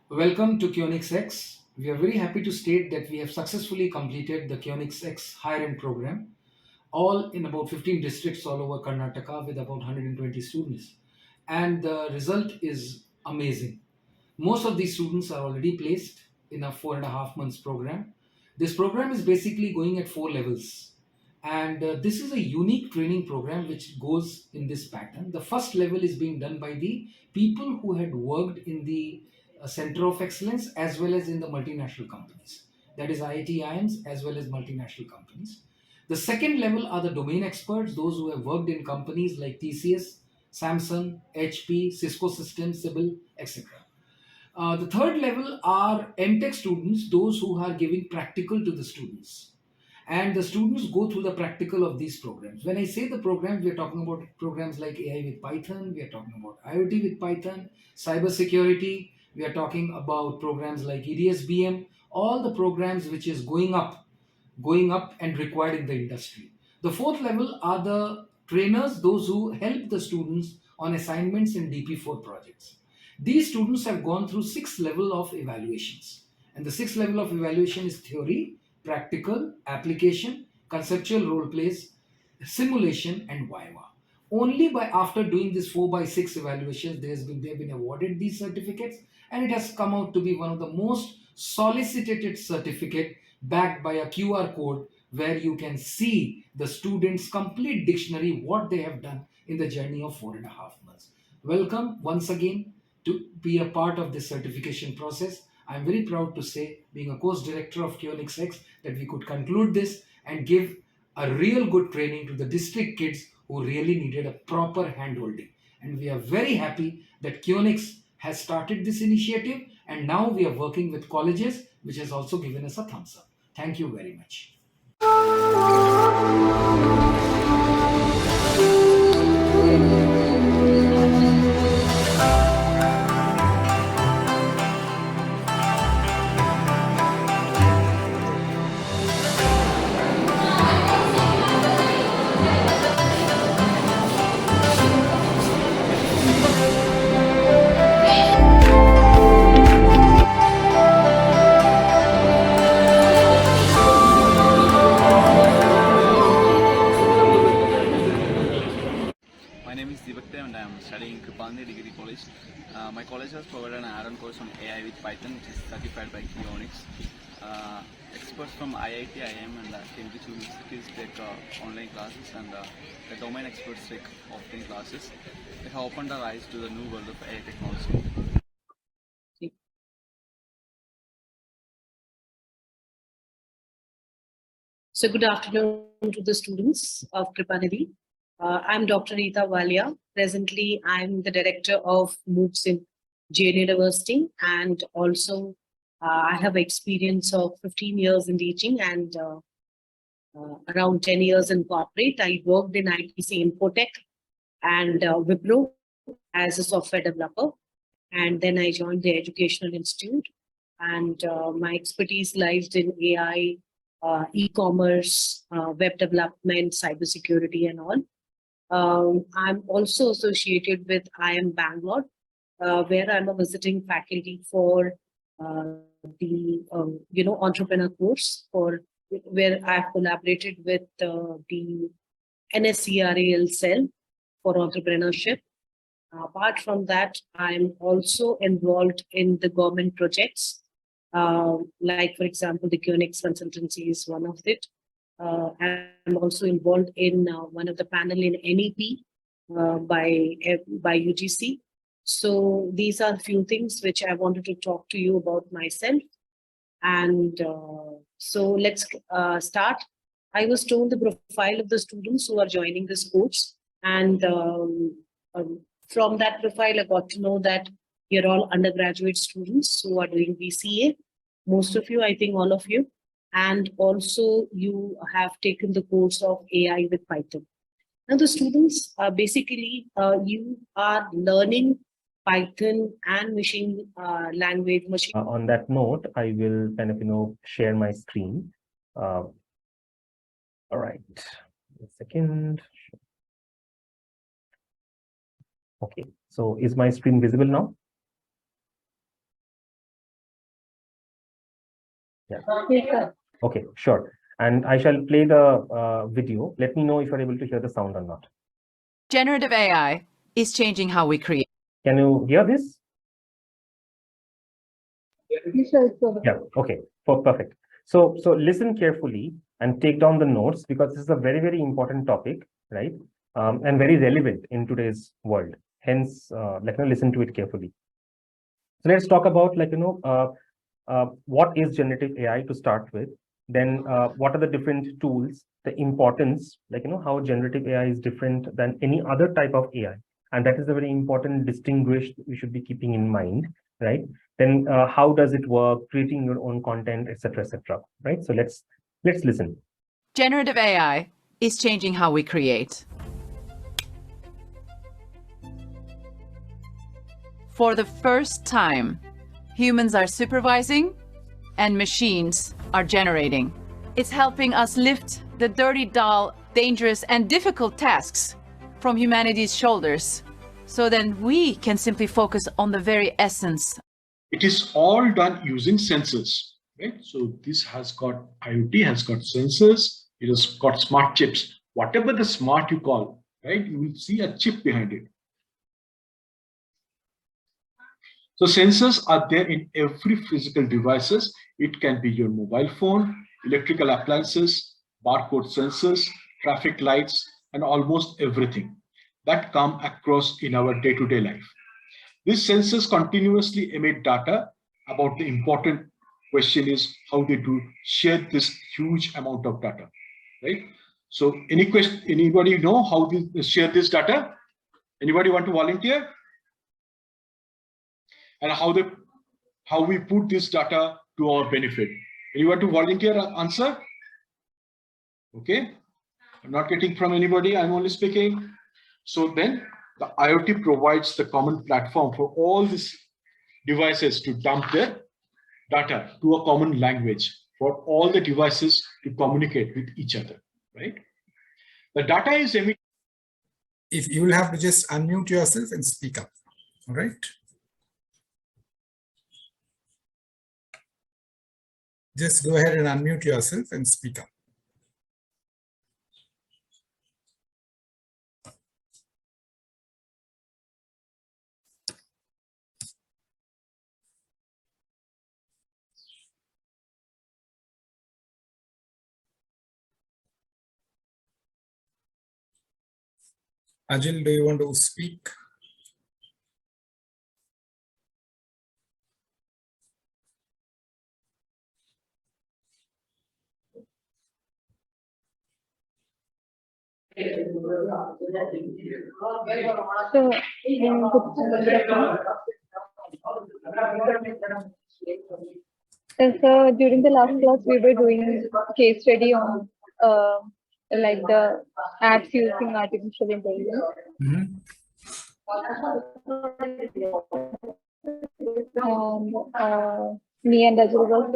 Welcome to Kionix X. We are very happy to state that we have successfully completed the Kionix X higher end program, all in about 15 districts all over Karnataka with about 120 students. And the result is amazing. Most of these students are already placed in a 4.5 months program. This program is basically going at 4 levels. And this is a unique training program which goes in this pattern. The first level is being done by the people who had worked in the Center of Excellence as well as in the multinational companies. That is IIT IIMs as well as multinational companies. The second level are the domain experts, those who have worked in companies like TCS, Samsung, HP, Cisco Systems, Sibyl, etc. The third level are MTech students, those who are giving practical to the students. And the students go through the practical of these programs. When I say the programs, we are talking about programs like AI with Python, we are talking about IoT with Python, cyber security, we are talking about programs like EDSBM, all the programs which is going up and required in the industry. The fourth level are the trainers, those who help the students on assignments in DP4 projects. These students have gone through six level of evaluations. And the sixth level of evaluation is theory, practical, application, conceptual role plays, simulation, and Viva. Only by after doing this 4 by 6 evaluations, they've been awarded these certificates, and it has come out to be one of the most solicited certificate backed by a QR code where you can see the students' complete dictionary, what they have done in the journey of 4.5 months. Welcome once again to be a part of this certification process. I'm very proud to say, being a course director of Kionix X, that we could conclude this and give a real good training to the district kids who really needed a proper handholding. And we are very happy that Kionix has started this initiative, and now we are working with colleges, which has also given us a thumbs up. Thank you very much. My name is Deepak Dev and I am studying Kripalni Degree College. My college has provided an add-on course on AI with Python, which is certified by Kionix. Experts from IIT, IIM and Cambridge universities take online classes, and the domain experts take offline classes. They have opened our eyes to the new world of AI technology. So good afternoon to the students of Kripanidhi. I'm Dr. Rita Walia. Presently, I'm the director of MOOCs in Jain University, and also I have experience of 15 years in teaching and around 10 years in corporate. I worked in ITC Infotech and Wipro as a software developer, and then I joined the Educational Institute, and my expertise lies in AI, e-commerce, web development, cybersecurity, and all. I'm also associated with IIM Bangalore, where I'm a visiting faculty for the entrepreneur course, for where I've collaborated with the NSCRAL cell for entrepreneurship. Apart from that, I'm also involved in the government projects, like, for example, the QNX consultancy is one of it. I'm also involved in one of the panel in NEP by UGC. So these are a few things which I wanted to talk to you about myself. And so let's start. I was told the profile of the students who are joining this course, and from that profile, I got to know that you're all undergraduate students who are doing BCA. Most of you, I think all of you. And also you have taken the course of AI with Python. Now the students, basically, you are learning Python and machine language. On that note, I will kind of, share my screen. All right, a second. Okay, so is my screen visible now? Yeah. Yes, sir. Okay, sure. And I shall play the video. Let me know if you're able to hear the sound or not. Generative AI is changing how we create. Can you hear this? Yes, sir. Yeah, okay, perfect. So listen carefully and take down the notes, because this is a very, very important topic, right? And very relevant in today's world. Hence, listen to it carefully. So let's talk about what is generative AI to start with. Then what are the different tools, the importance, how generative AI is different than any other type of AI. And that is a very important distinguish we should be keeping in mind, right? Then how does it work, creating your own content, etc., right? So let's listen. Generative AI is changing how we create. For the first time, humans are supervising and machines are generating. It's helping us lift the dirty, dull, dangerous, and difficult tasks from humanity's shoulders, so then we can simply focus on the very essence. It is all done using sensors, right? So this has got IoT, has got sensors, it has got smart chips. Whatever the smart you call, right? You will see a chip behind it. So sensors are there in every physical devices. It can be your mobile phone, electrical appliances, barcode sensors, traffic lights, and almost everything that come across in our day-to-day life. These sensors continuously emit data about the important question is how they do share this huge amount of data, right? So anybody know how they share this data? Anybody want to volunteer? And how we put this data to our benefit. Anyone to volunteer answer? Okay, I'm not getting from anybody, I'm only speaking. So then the IoT provides the common platform for all these devices to dump their data to a common language for all the devices to communicate with each other, right? The data is emitted. If you will have to just unmute yourself and speak up, all right? Just go ahead and unmute yourself and speak up. Ajil, do you want to speak? So, so during the last class, we were doing case study on like the apps using artificial intelligence. Mm-hmm. And me and Ajul was